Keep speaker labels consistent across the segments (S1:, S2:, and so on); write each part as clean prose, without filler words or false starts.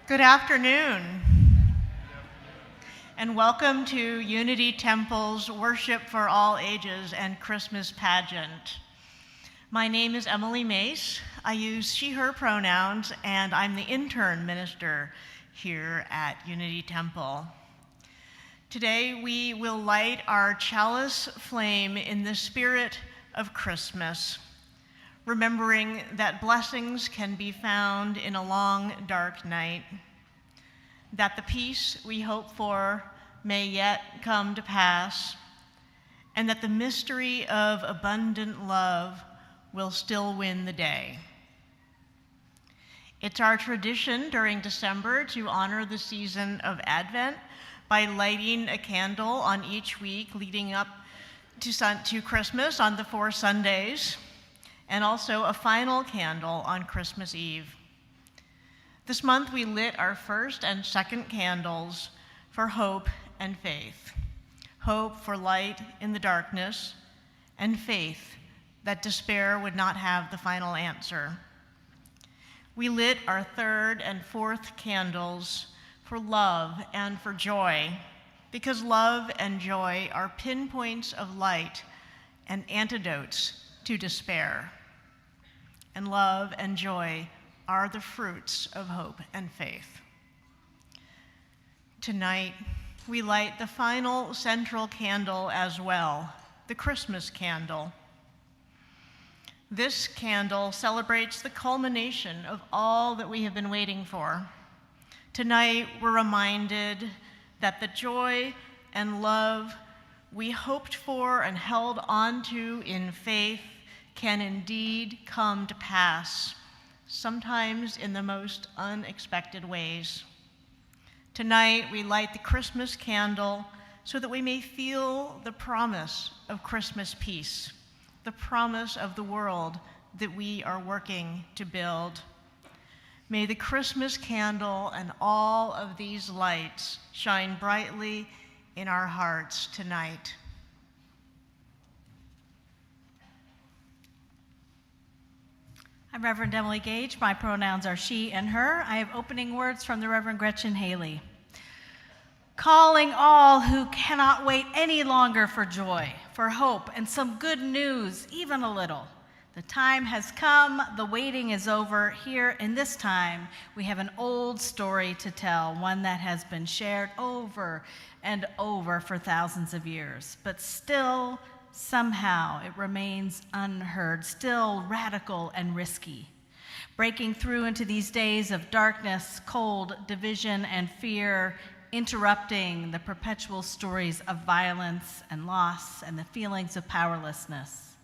S1: Good afternoon, and welcome to Unity Temple's Worship for All Ages and Christmas Pageant. My name is Emily Mace. I use she, her pronouns, and I'm the intern minister here at Unity Temple. Today, we will light our chalice flame in the spirit of Christmas, remembering that blessings can be found in a long, dark night, that the peace we hope for may yet come to pass, and that the mystery of abundant love will still win the day. It's our tradition during December to honor the season of Advent by lighting a candle on each week leading up to Christmas on the 4 Sundays, and also a final candle on Christmas Eve. This month we lit our first and second candles for hope and faith. Hope for light in the darkness, and faith that despair would not have the final answer. We lit our third and fourth candles for love and for joy, because love and joy are pinpoints of light and antidotes to despair. And love and joy are the fruits of hope and faith. Tonight, we light the final central candle as well, the Christmas candle. This candle celebrates the culmination of all that we have been waiting for. Tonight, we're reminded that the joy and love we hoped for and held on to in faith can indeed come to pass, sometimes in the most unexpected ways. Tonight, we light the Christmas candle so that we may feel the promise of Christmas peace, the promise of the world that we are working to build. May the Christmas candle and all of these lights shine brightly in our hearts tonight.
S2: I'm Reverend Emily Gage. My pronouns are she and her. I have opening words from the Reverend Gretchen Haley. Calling all who cannot wait any longer for joy, for hope, and some good news, even a little. The time has come, the waiting is over. Here in this time, we have an old story to tell, one that has been shared over and over for thousands of years, but still, somehow, it remains unheard, still radical and risky. Breaking through into these days of darkness, cold, division, and fear, interrupting the perpetual stories of violence and loss and the feelings of powerlessness.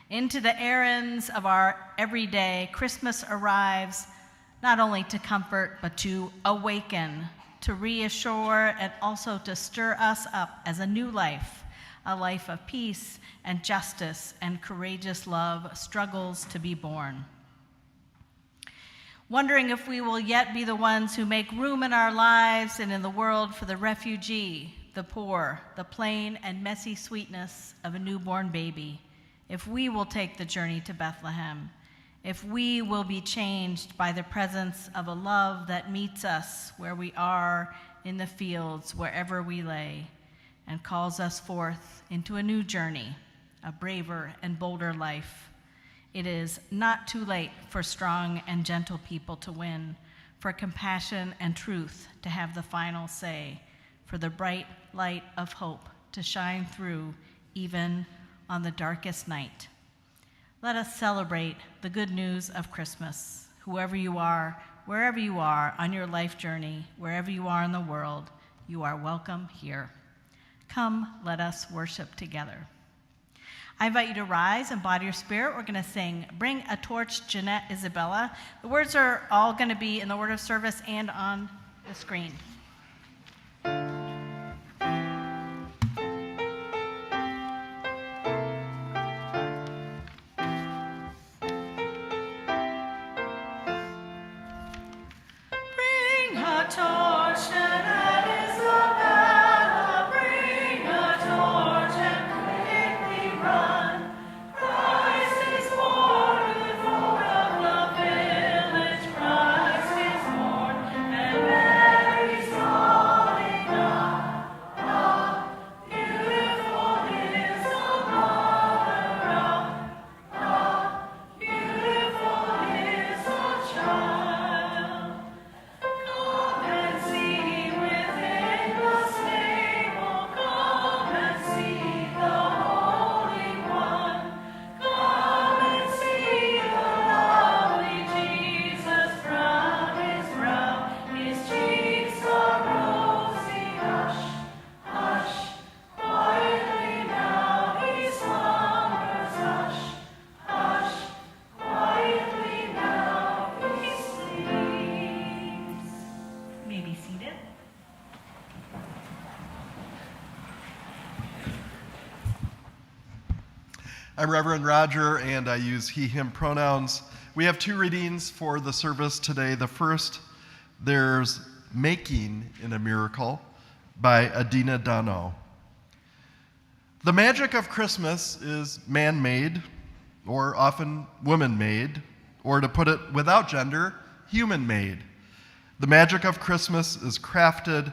S2: Into the errands of our everyday, Christmas arrives not only to comfort, but to awaken, to reassure, and also to stir us up as a new life, a life of peace and justice and courageous love struggles to be born. Wondering if we will yet be the ones who make room in our lives and in the world for the refugee, the poor, the plain and messy sweetness of a newborn baby, if we will take the journey to Bethlehem, if we will be changed by the presence of a love that meets us where we are in the fields, wherever we lay, and calls us forth into a new journey, a braver and bolder life. It is not too late for strong and gentle people to win, for compassion and truth to have the final say, for the bright light of hope to shine through even on the darkest night. Let us celebrate the good news of Christmas. Whoever you are, wherever you are on your life journey, wherever you are in the world, you are welcome here. Come, let us worship together. I invite you to rise and bow to your spirit. We're going to sing Bring a Torch, Jeanette Isabella. The words are all going to be in the order of service and on the screen. Bring a torch, Jeanette Isabella. Bring a torch and quickly run. Christ is born, the Lord of the village. Christ is born, and
S3: I'm Reverend Roger, and I use he, him pronouns. We have two readings for the service today. The first, there's Making in a Miracle by Adina Dano. The magic of Christmas is man-made, or often woman-made, or to put it without gender, human-made. The magic of Christmas is crafted,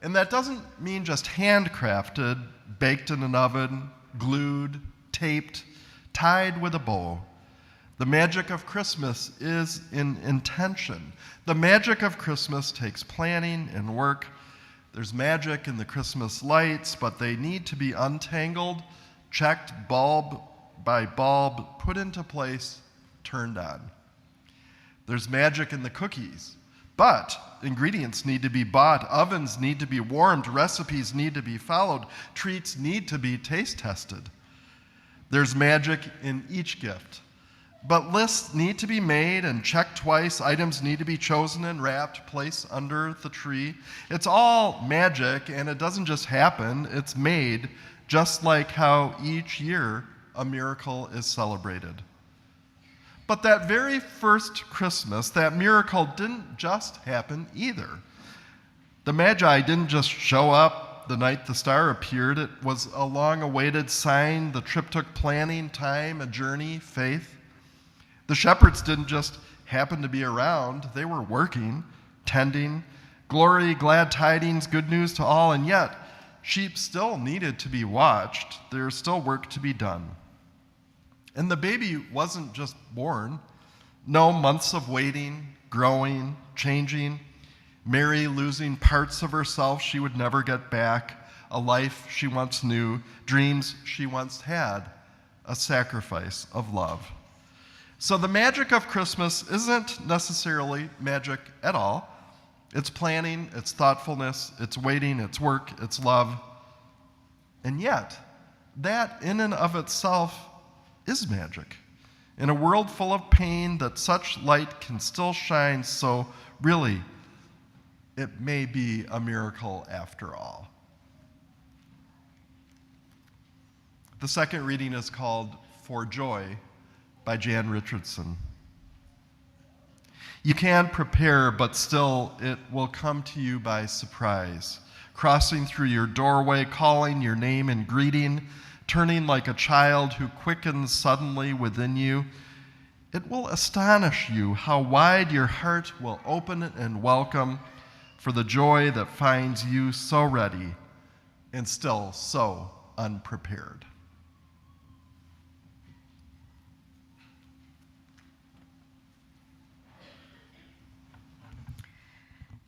S3: and that doesn't mean just handcrafted, baked in an oven, glued, taped, tied with a bow. The magic of Christmas is in intention. The magic of Christmas takes planning and work. There's magic in the Christmas lights, but they need to be untangled, checked bulb by bulb, put into place, turned on. There's magic in the cookies, but ingredients need to be bought, ovens need to be warmed, recipes need to be followed, treats need to be taste tested. There's magic in each gift, but lists need to be made and checked twice, items need to be chosen and wrapped, placed under the tree. It's all magic, and it doesn't just happen, it's made, just like how each year a miracle is celebrated. But that very first Christmas, that miracle didn't just happen either. The Magi didn't just show up the night the star appeared. It was a long-awaited sign. The trip took planning, time, a journey, faith. The shepherds didn't just happen to be around. They were working, tending, glory, glad tidings, good news to all, and yet sheep still needed to be watched. There's still work to be done. And the baby wasn't just born. No, months of waiting, growing, changing, Mary losing parts of herself she would never get back, a life she once knew, dreams she once had, a sacrifice of love. So the magic of Christmas isn't necessarily magic at all. It's planning, it's thoughtfulness, it's waiting, it's work, it's love. And yet, that in and of itself is magic. In a world full of pain, that such light can still shine, so really, it may be a miracle after all. The second reading is called For Joy by Jan Richardson. You can prepare, but still it will come to you by surprise, crossing through your doorway, calling your name and greeting, turning like a child who quickens suddenly within you. It will astonish you how wide your heart will open and welcome for the joy that finds you so ready and still so unprepared.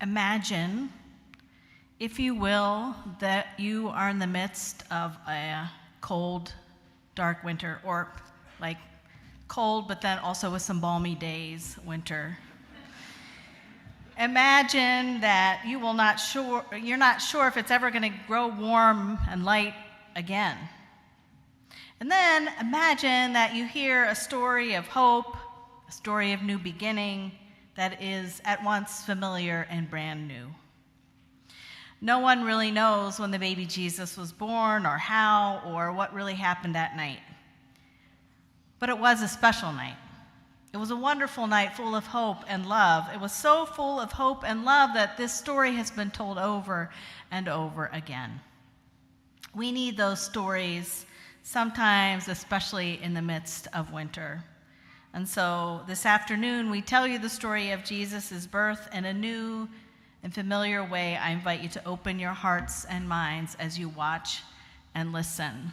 S2: Imagine, if you will, that you are in the midst of a cold, dark winter, or like cold, but then also with some balmy days, winter. Imagine that you're not sure if it's ever going to grow warm and light again. And then imagine that you hear a story of hope, a story of new beginning that is at once familiar and brand new. No one really knows when the baby Jesus was born or how or what really happened that night. But it was a special night. It was a wonderful night full of hope and love. It was so full of hope and love that this story has been told over and over again. We need those stories sometimes, especially in the midst of winter. And so this afternoon, we tell you the story of Jesus' birth in a new and familiar way. I invite you to open your hearts and minds as you watch and listen.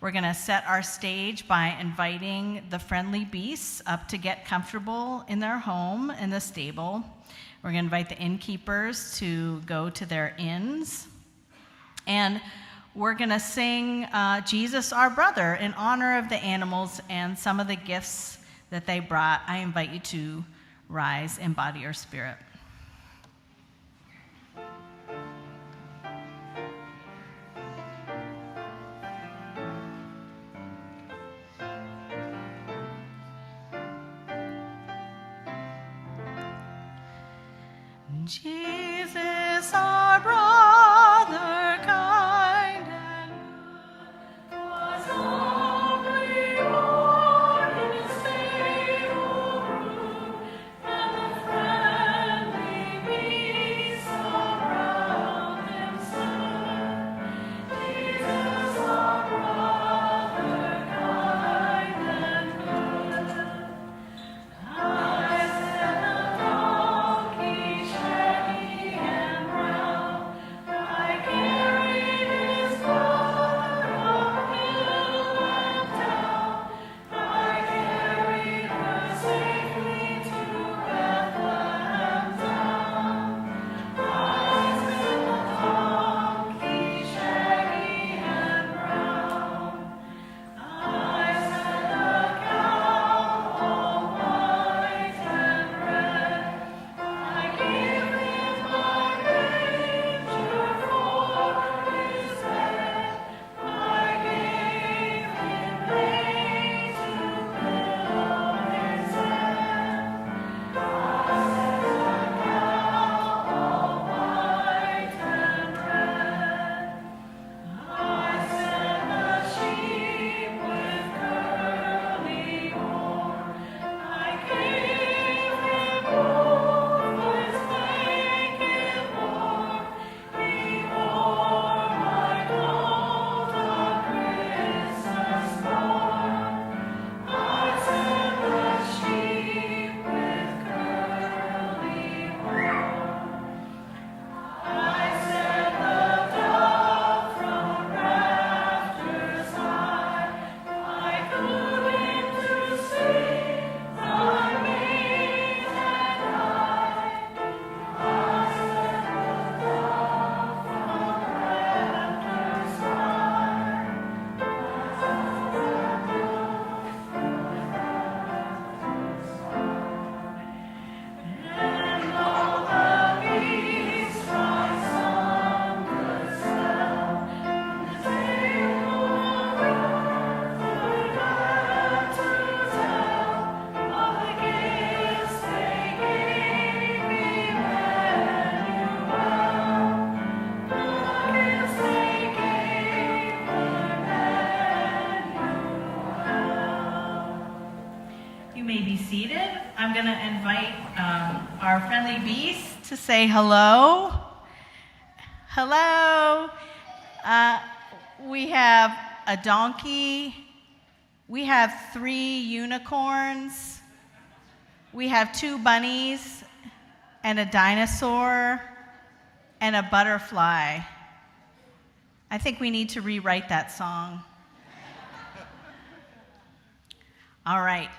S2: We're going to set our stage by inviting the friendly beasts up to get comfortable in their home in the stable. We're going to invite the innkeepers to go to their inns. And we're going to sing Jesus, Our Brother, in honor of the animals and some of the gifts that they brought. I invite you to rise and body your spirit. Jesus, our brother, kind and good, was humbly seated, I'm going to invite our friendly beasts to say hello. Hello. We have a donkey. We have 3 unicorns. We have 2 bunnies and a dinosaur and a butterfly. I think we need to rewrite that song. All right.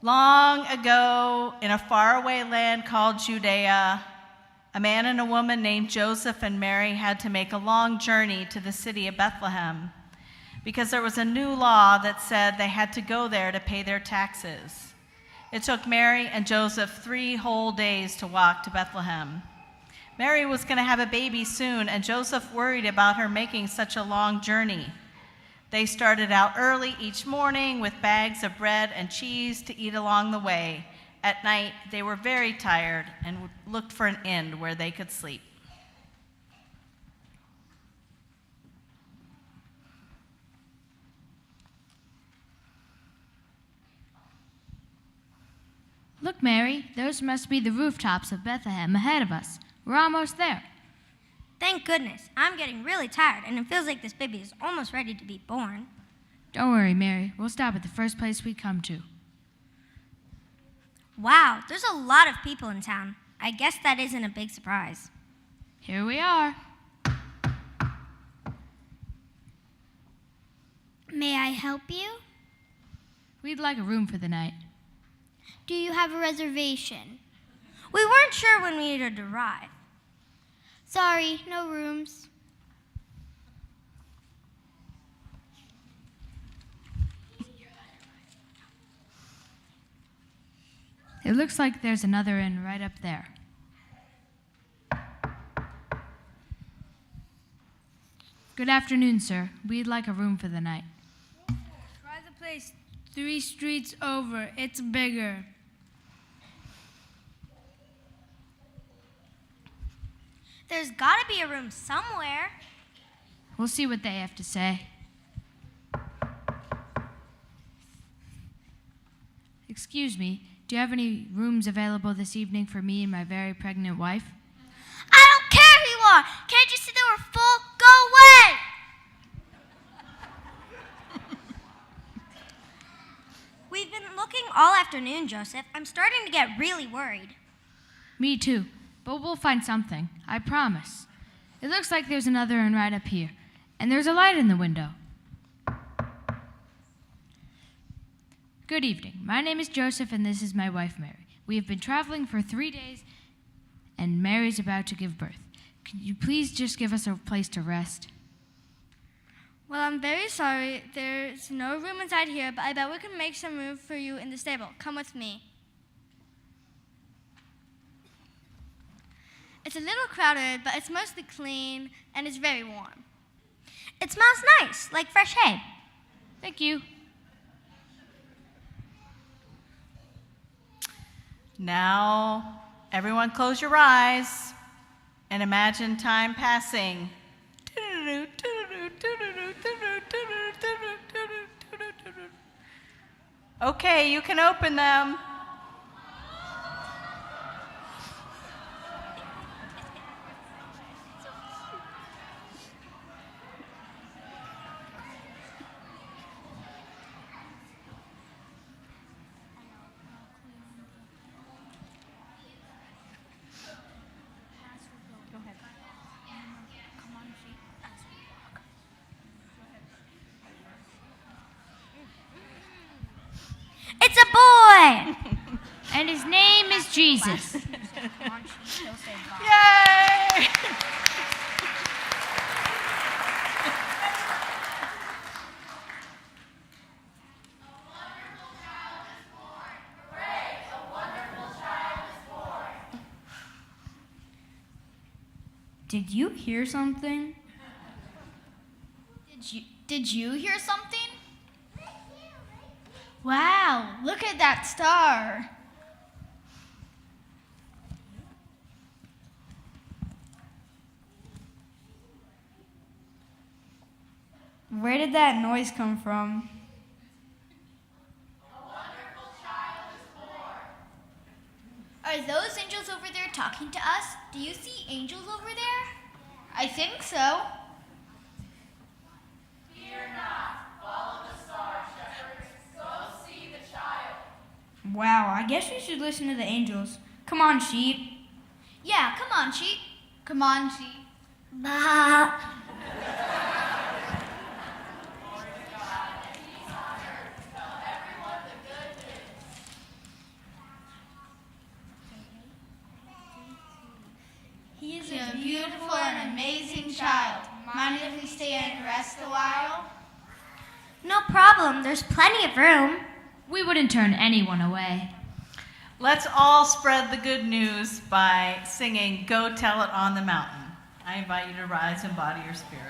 S2: Long ago, in a faraway land called Judea, a man and a woman named Joseph and Mary had to make a long journey to the city of Bethlehem because there was a new law that said they had to go there to pay their taxes. It took Mary and Joseph 3 whole days to walk to Bethlehem. Mary was going to have a baby soon, and Joseph worried about her making such a long journey. They started out early each morning with bags of bread and cheese to eat along the way. At night, they were very tired and looked for an inn where they could sleep.
S4: Look, Mary, those must be the rooftops of Bethlehem ahead of us. We're almost there.
S5: Thank goodness. I'm getting really tired, and it feels like this baby is almost ready to be born.
S4: Don't worry, Mary. We'll stop at the first place we come to.
S5: Wow, there's a lot of people in town. I guess that isn't a big surprise.
S4: Here we are.
S6: May I help you?
S4: We'd like a room for the night.
S6: Do you have a reservation?
S5: We weren't sure when we would arrive.
S6: Sorry, no rooms.
S4: It looks like there's another inn right up there. Good afternoon, sir. We'd like a room for the night.
S7: Try the place 3 streets over. It's bigger.
S5: There's got to be a room somewhere.
S4: We'll see what they have to say. Excuse me, do you have any rooms available this evening for me and my very pregnant wife?
S6: I don't care who you are. Can't you see that we're full? Go away!
S5: We've been looking all afternoon, Joseph. I'm starting to get really worried.
S4: Me too, but we'll find something, I promise. It looks like there's another inn right up here, and there's a light in the window. Good evening. My name is Joseph, and this is my wife, Mary. We have been traveling for 3 days, and Mary's about to give birth. Could you please just give us a place to rest?
S7: Well, I'm very sorry. There's no room inside here, but I bet we can make some room for you in the stable. Come with me. It's a little crowded, but it's mostly clean, and it's very warm.
S5: It smells nice, like fresh hay.
S4: Thank you.
S2: Now, everyone close your eyes and imagine time passing. Okay, you can open them.
S5: It's a boy!
S4: And his name is Jesus.
S2: Yay!
S8: Did you hear something?
S6: Did you hear something? Wow, look at that star.
S8: Where did that noise come from?
S6: A wonderful talking to us? Do you see angels over there?
S8: I think so.
S9: Fear not. Follow the star, shepherds. Go see the child.
S8: Wow, I guess we should listen to the angels. Come on, sheep.
S6: Yeah, come on, sheep.
S8: Come on, sheep.
S5: Bah.
S8: He is a beautiful and amazing child. Mind if we stay and rest a while?
S5: No problem. There's plenty of room.
S4: We wouldn't turn anyone away.
S2: Let's all spread the good news by singing Go Tell It on the Mountain. I invite you to rise and embody your spirit.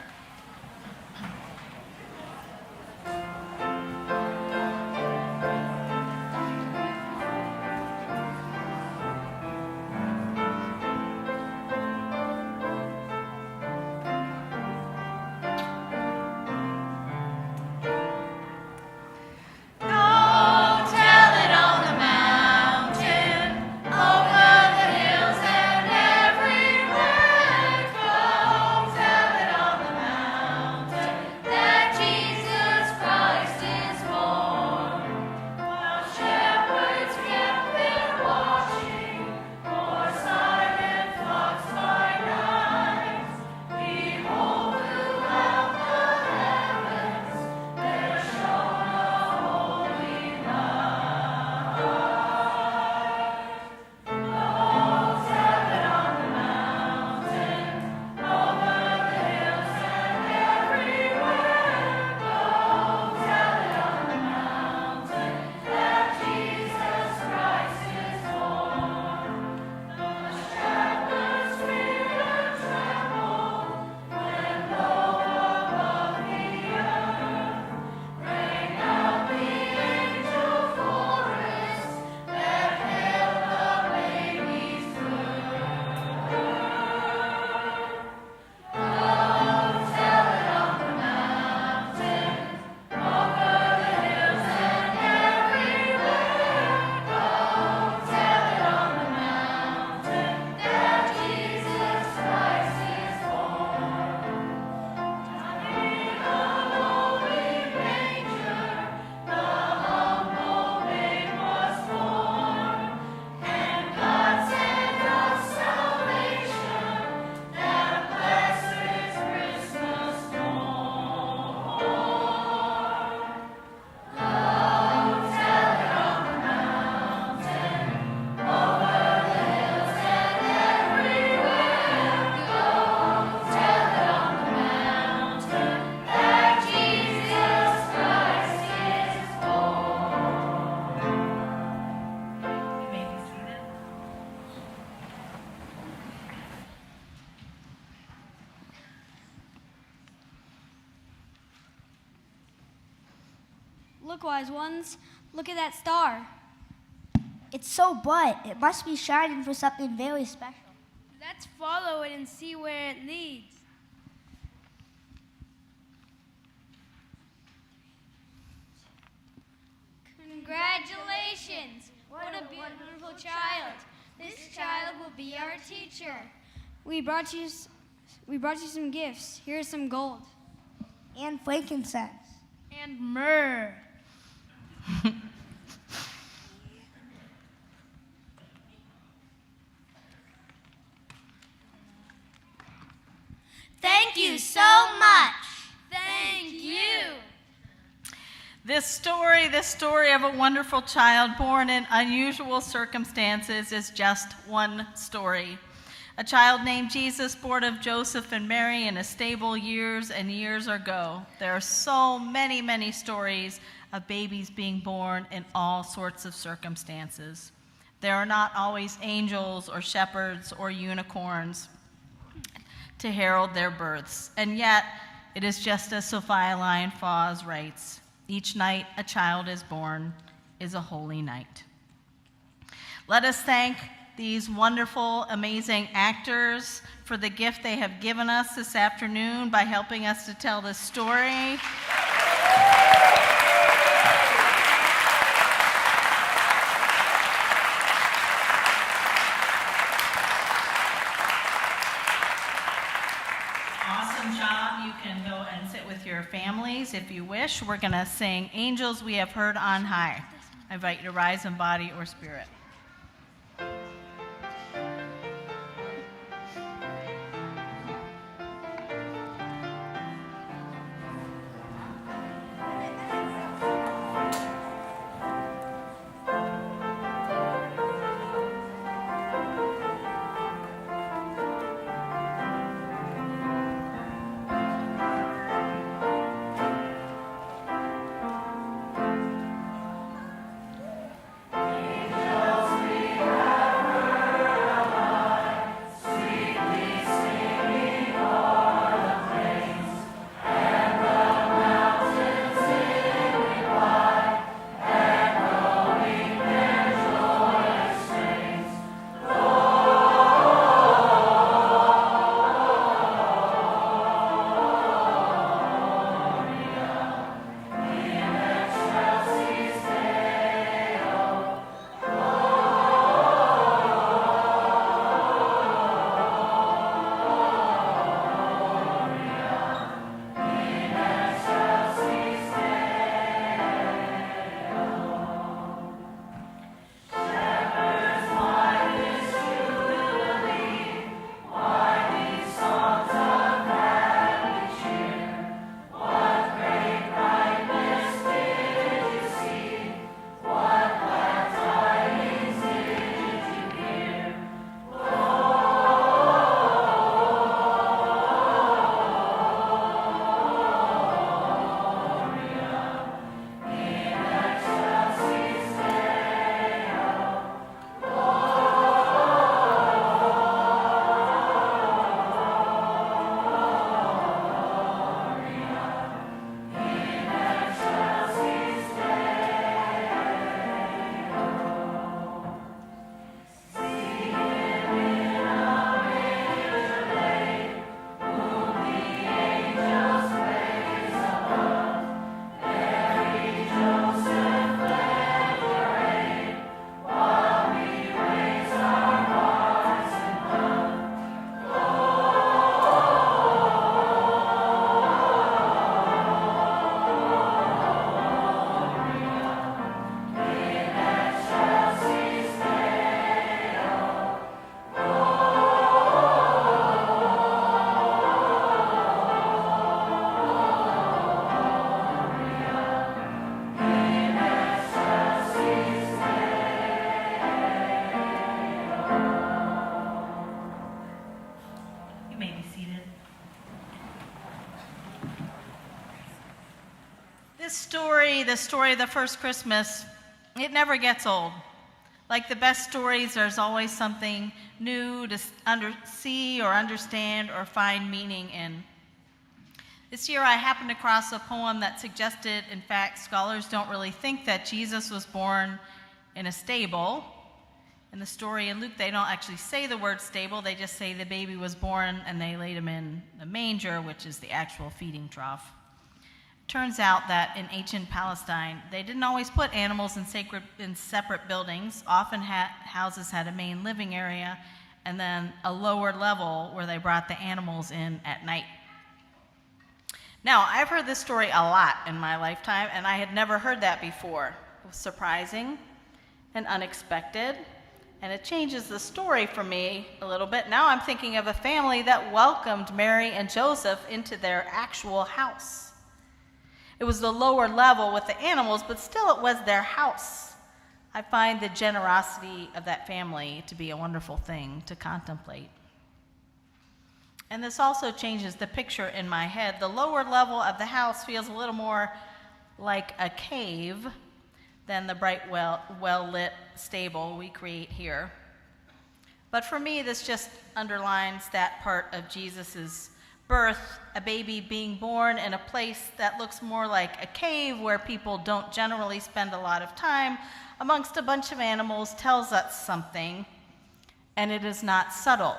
S7: Look, wise ones, look at that star.
S5: It's so bright. It must be shining for something very special.
S7: Let's follow it and see where it leads. Congratulations! What a beautiful child. This child will be our teacher. We brought you some gifts. Here's some gold.
S5: And frankincense.
S7: And myrrh.
S6: Thank you so much.
S7: Thank you.
S2: This story of a wonderful child born in unusual circumstances is just one story. A child named Jesus, born of Joseph and Mary in a stable years and years ago. There are so many, many stories of babies being born in all sorts of circumstances. There are not always angels or shepherds or unicorns to herald their births. And yet, it is just as Sophia Lyon Fawes writes, each night a child is born is a holy night. Let us thank these wonderful, amazing actors for the gift they have given us this afternoon by helping us to tell this story. stop, you can go and sit with your families if you wish. We're going to sing Angels We Have Heard on High. I invite you to rise in body or spirit. The story of the first Christmas, it never gets old. Like the best stories, there's always something new to see or understand or find meaning in. This year I happened across a poem that suggested, in fact, scholars don't really think that Jesus was born in a stable. In the story in Luke, they don't actually say the word stable, they just say the baby was born and they laid him in the manger, which is the actual feeding trough. Turns out that in ancient Palestine, they didn't always put animals in separate buildings. Often houses had a main living area and then a lower level where they brought the animals in at night. Now, I've heard this story a lot in my lifetime, and I had never heard that before. It was surprising and unexpected, and it changes the story for me a little bit. Now I'm thinking of a family that welcomed Mary and Joseph into their actual house. It was the lower level with the animals, but still it was their house. I find the generosity of that family to be a wonderful thing to contemplate. And this also changes the picture in my head. The lower level of the house feels a little more like a cave than the bright, well-lit stable we create here. But for me, this just underlines that part of Jesus's birth, a baby being born in a place that looks more like a cave where people don't generally spend a lot of time amongst a bunch of animals, tells us something, and it is not subtle.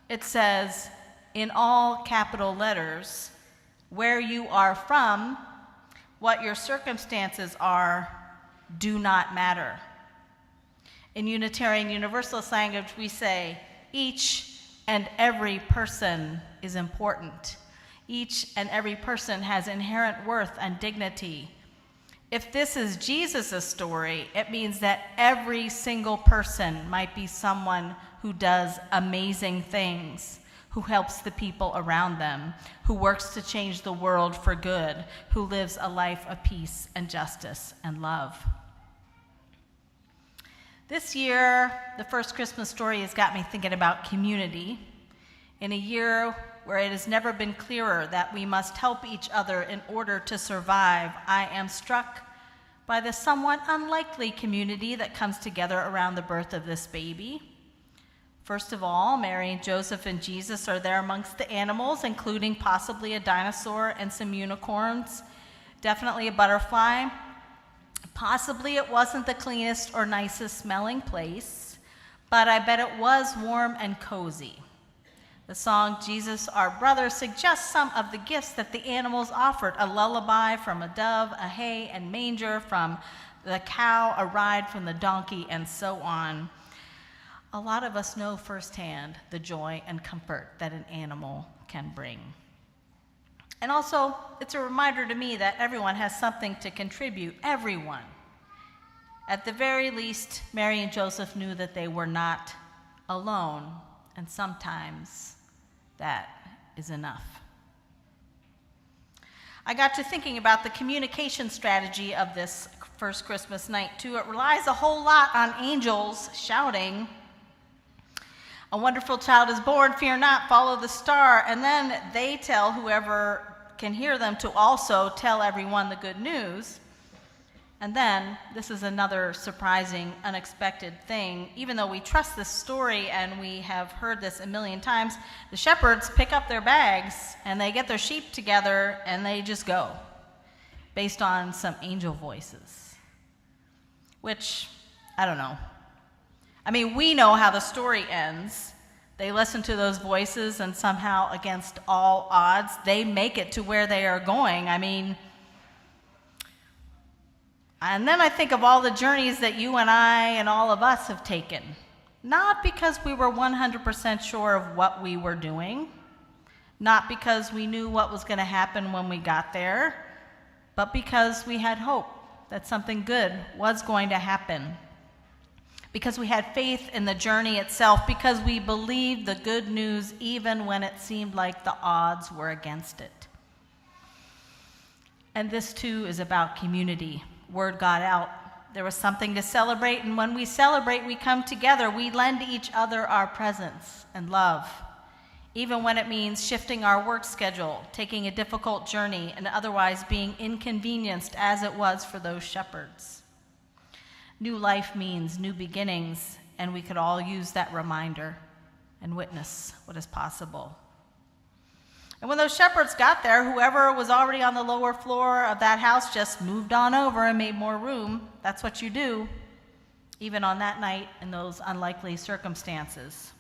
S2: It says in all capital letters, where you are from, what your circumstances are, do not matter. In Unitarian Universalist language, we say each and every person is important. Each and every person has inherent worth and dignity. If this is Jesus' story, it means that every single person might be someone who does amazing things, who helps the people around them, who works to change the world for good, who lives a life of peace and justice and love. This year, the first Christmas story has got me thinking about community. In a year where it has never been clearer that we must help each other in order to survive, I am struck by the somewhat unlikely community that comes together around the birth of this baby. First of all, Mary and Joseph and Jesus are there amongst the animals, including possibly a dinosaur and some unicorns, definitely a butterfly. Possibly it wasn't the cleanest or nicest smelling place, but I bet it was warm and cozy. The song, Jesus Our Brother, suggests some of the gifts that the animals offered: a lullaby from a dove, a hay and manger from the cow, a ride from the donkey, and so on. A lot of us know firsthand the joy and comfort that an animal can bring. And also, it's a reminder to me that everyone has something to contribute, everyone. At the very least, Mary and Joseph knew that they were not alone, and sometimes that is enough. I got to thinking about the communication strategy of this first Christmas night, too. It relies a whole lot on angels shouting, "A wonderful child is born, fear not, follow the star," and then they tell whoever can hear them to also tell everyone the good news. And then, this is another surprising, unexpected thing. Even though we trust this story and we have heard this a million times, the shepherds pick up their bags and they get their sheep together and they just go, based on some angel voices. Which, I don't know. I mean, we know how the story ends. They listen to those voices and somehow, against all odds, they make it to where they are going. I mean, and then I think of all the journeys that you and I and all of us have taken. Not because we were 100% sure of what we were doing, not because we knew what was going to happen when we got there, but because we had hope that something good was going to happen. Because we had faith in the journey itself, because we believed the good news even when it seemed like the odds were against it. And this too is about community. Word got out. There was something to celebrate, and when we celebrate, we come together. We lend each other our presence and love, even when it means shifting our work schedule, taking a difficult journey, and otherwise being inconvenienced as it was for those shepherds. New life means new beginnings, and we could all use that reminder and witness what is possible. And when those shepherds got there, whoever was already on the lower floor of that house just moved on over and made more room. That's what you do, even on that night in those unlikely circumstances.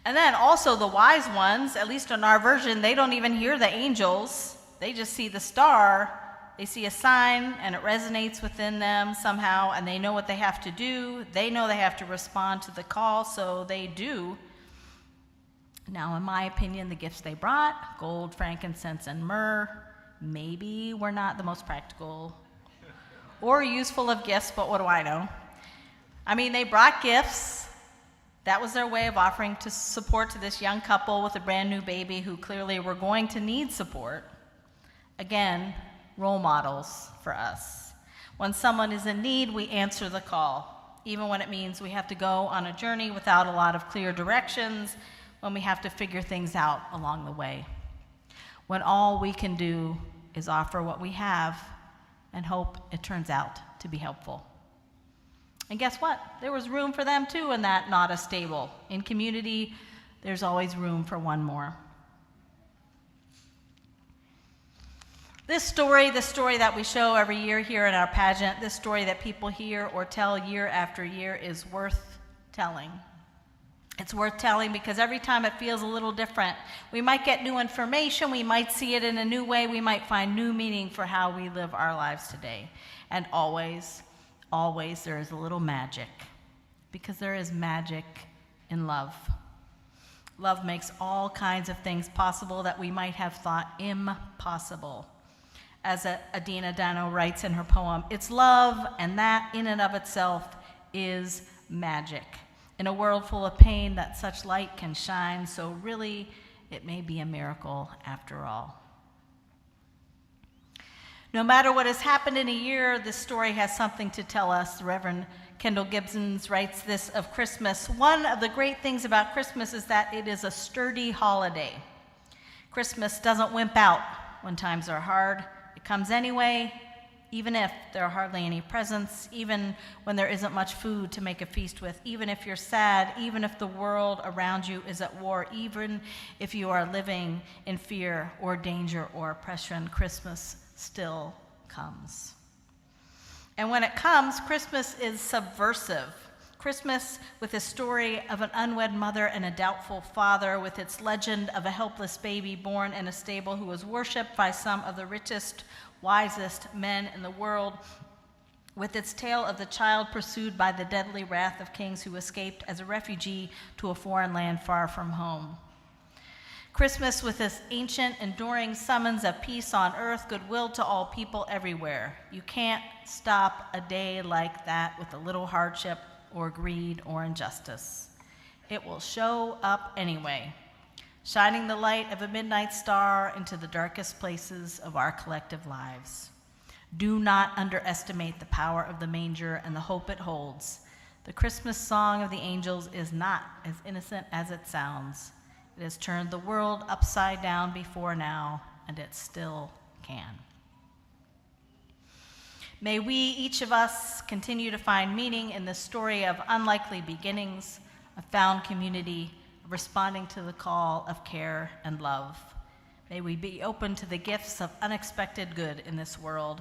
S2: And then also the wise ones, at least in our version, they don't even hear the angels. They just see the star. They see a sign, and it resonates within them somehow, and they know what they have to do. They know they have to respond to the call, so they do. Now, in my opinion, the gifts they brought, gold, frankincense, and myrrh, maybe were not the most practical or useful of gifts, but what do I know? I mean, they brought gifts. That was their way of offering to support to this young couple with a brand new baby who clearly were going to need support. Again, role models for us. When someone is in need, we answer the call, even when it means we have to go on a journey without a lot of clear directions, when we have to figure things out along the way. When all we can do is offer what we have and hope it turns out to be helpful. And guess what? There was room for them too in that not a stable. In community, there's always room for one more. This story, the story that we show every year here in our pageant, this story that people hear or tell year after year is worth telling. It's worth telling because every time it feels a little different. We might get new information, we might see it in a new way, we might find new meaning for how we live our lives today. And always, always there is a little magic, because there is magic in love. Love makes all kinds of things possible that we might have thought impossible. As Adina Dano writes in her poem, it's love, and that in and of itself is magic. In a world full of pain, that such light can shine, so really, it may be a miracle after all. No matter what has happened in a year, this story has something to tell us. The Reverend Kendall Gibbons writes this of Christmas. One of the great things about Christmas is that it is a sturdy holiday. Christmas doesn't wimp out when times are hard. It comes anyway, even if there are hardly any presents, even when there isn't much food to make a feast with, even if you're sad, even if the world around you is at war, even if you are living in fear or danger or oppression, Christmas still comes. And when it comes, Christmas is subversive. Christmas, with a story of an unwed mother and a doubtful father, with its legend of a helpless baby born in a stable who was worshipped by some of the richest, wisest men in the world, with its tale of the child pursued by the deadly wrath of kings who escaped as a refugee to a foreign land far from home. Christmas, with this ancient, enduring summons of peace on earth, goodwill to all people everywhere. You can't stop a day like that with a little hardship or greed or injustice. It will show up anyway, shining the light of a midnight star into the darkest places of our collective lives. Do not underestimate the power of the manger and the hope it holds. The Christmas song of the angels is not as innocent as it sounds. It has turned the world upside down before now, and it still can. May we, each of us, continue to find meaning in this story of unlikely beginnings, of found community, of responding to the call of care and love. May we be open to the gifts of unexpected good in this world.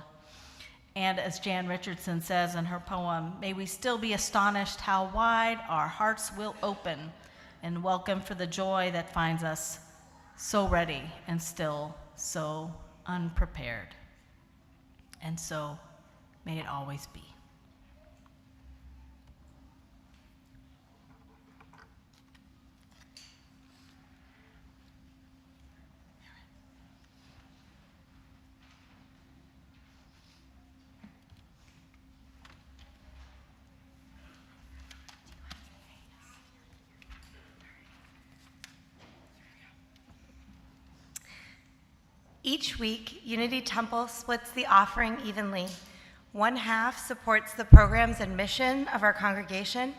S2: And as Jan Richardson says in her poem, may we still be astonished how wide our hearts will open and welcome for the joy that finds us so ready and still so unprepared. And so may it always be.
S10: Each week, Unity Temple splits the offering evenly. One half supports the programs and mission of our congregation.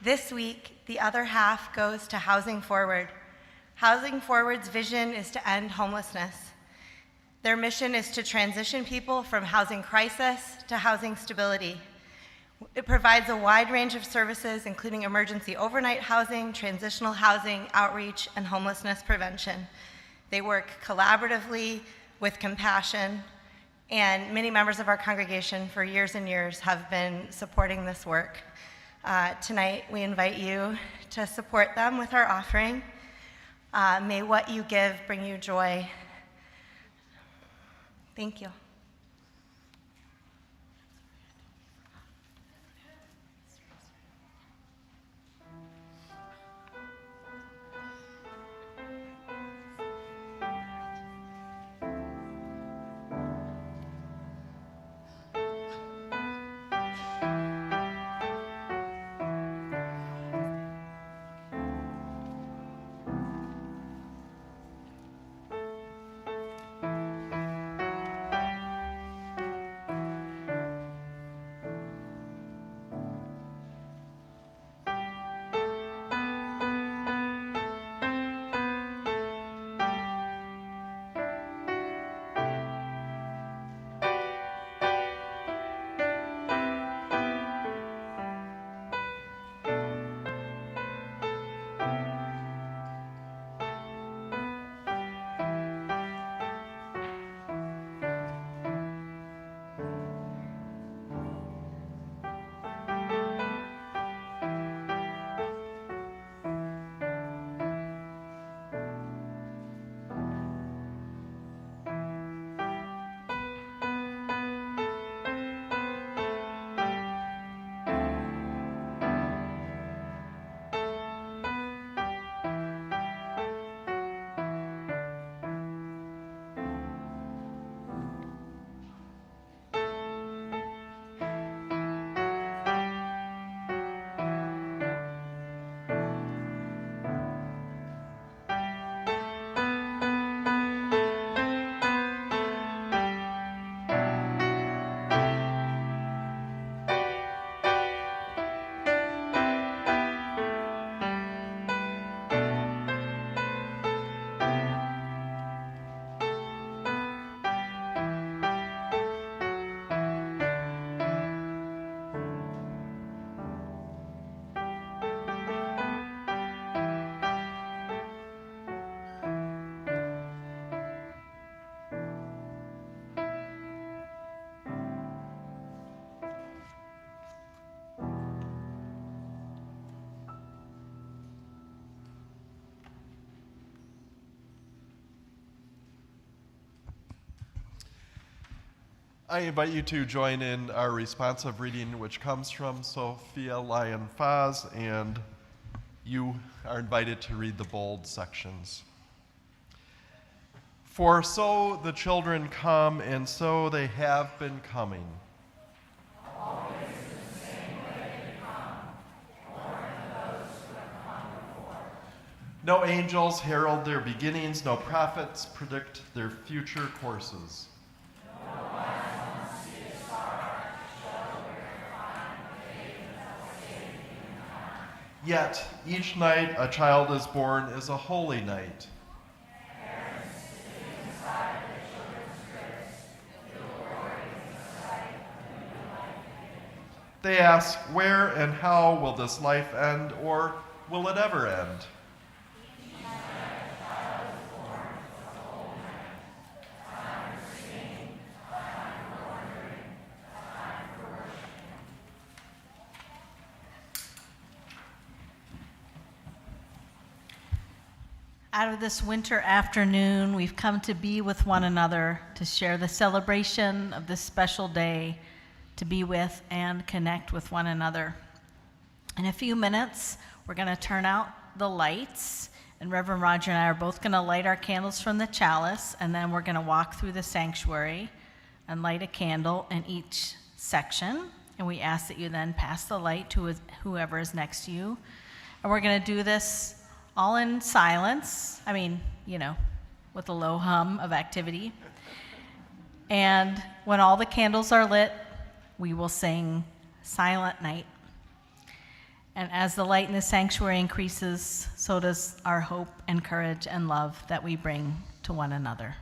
S10: This week, the other half goes to Housing Forward. Housing Forward's vision is to end homelessness. Their mission is to transition people from housing crisis to housing stability. It provides a wide range of services, including emergency overnight housing, transitional housing, outreach, and homelessness prevention. They work collaboratively with compassion, and many members of our congregation for years and years have been supporting this work. Tonight, we invite you to support them with our offering. May what you give bring you joy. Thank you.
S3: I invite you to join in our responsive reading, which comes from Sophia Lyon-Faz, and you are invited to read the bold sections. For so the children come, and so they have been coming.
S9: Always the same way they come, born of those who have come before.
S3: No angels herald their beginnings, no prophets predict their future courses.
S9: No wise ones see a star, show where to find the haven that will save humankind.
S3: Yet each night a child is born is a holy night.
S9: Parents sitting inside their children's cribs feel glory in the sight of a new life beginning.
S3: They ask, where and how will this life end, or will it ever end?
S9: Each night a child is born is a holy night. A time for singing, a time for wondering, a time for worshiping.
S2: Out of this winter afternoon, we've come to be with one another, to share the celebration of this special day, to be with and connect with one another. In a few minutes, we're going to turn out the lights, and Reverend Roger and I are both going to light our candles from the chalice, and then we're going to walk through the sanctuary and light a candle in each section. And we ask that you then pass the light to whoever is next to you. And we're going to do this all in silence, with a low hum of activity. And when all the candles are lit, we will sing Silent Night. And as the light in the sanctuary increases, so does our hope and courage and love that we bring to one another.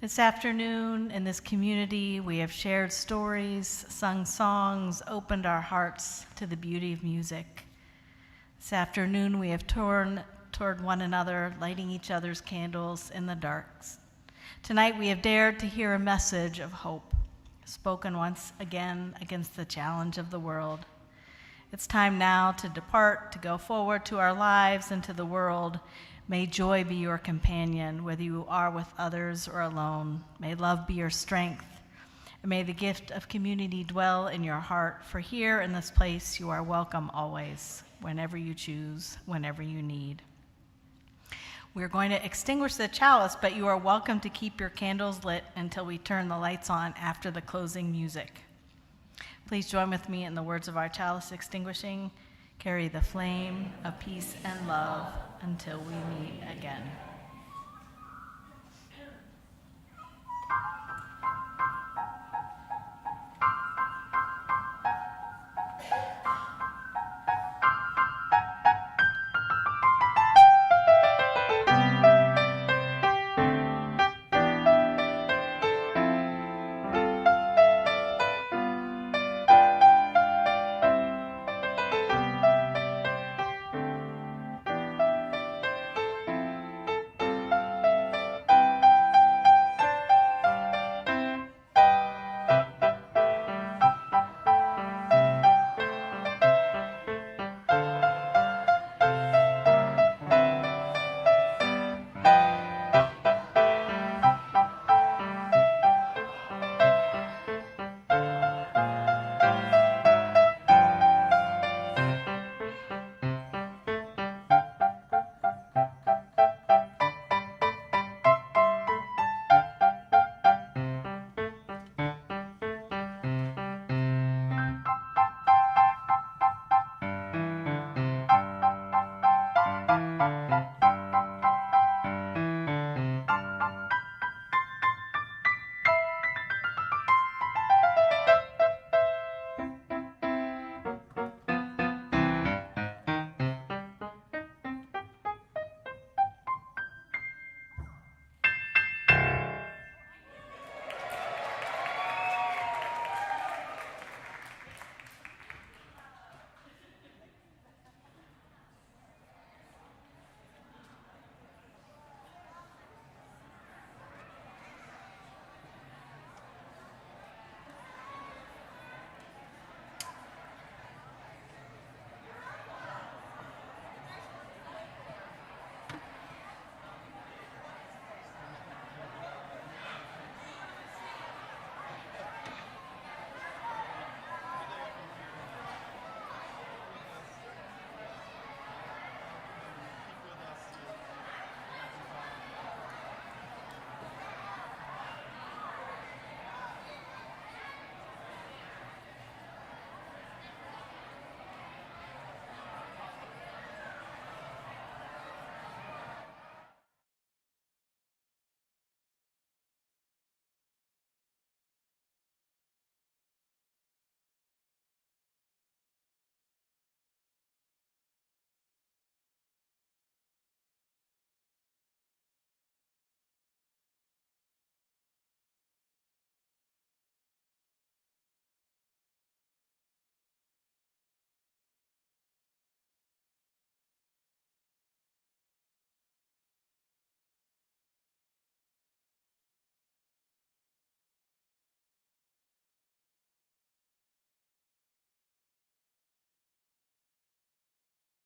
S2: This afternoon in this community, we have shared stories, sung songs, opened our hearts to the beauty of music. This afternoon, we have turned toward one another, lighting each other's candles in the darks. Tonight, we have dared to hear a message of hope, spoken once again against the challenge of the world. It's time now to depart, to go forward to our lives and to the world. May joy be your companion, whether you are with others or alone. May love be your strength. And may the gift of community dwell in your heart, for here in this place you are welcome always, whenever you choose, whenever you need. We're going to extinguish the chalice, but you are welcome to keep your candles lit until we turn the lights on after the closing music. Please join with me in the words of our chalice extinguishing. Carry the flame of peace and love until we meet again.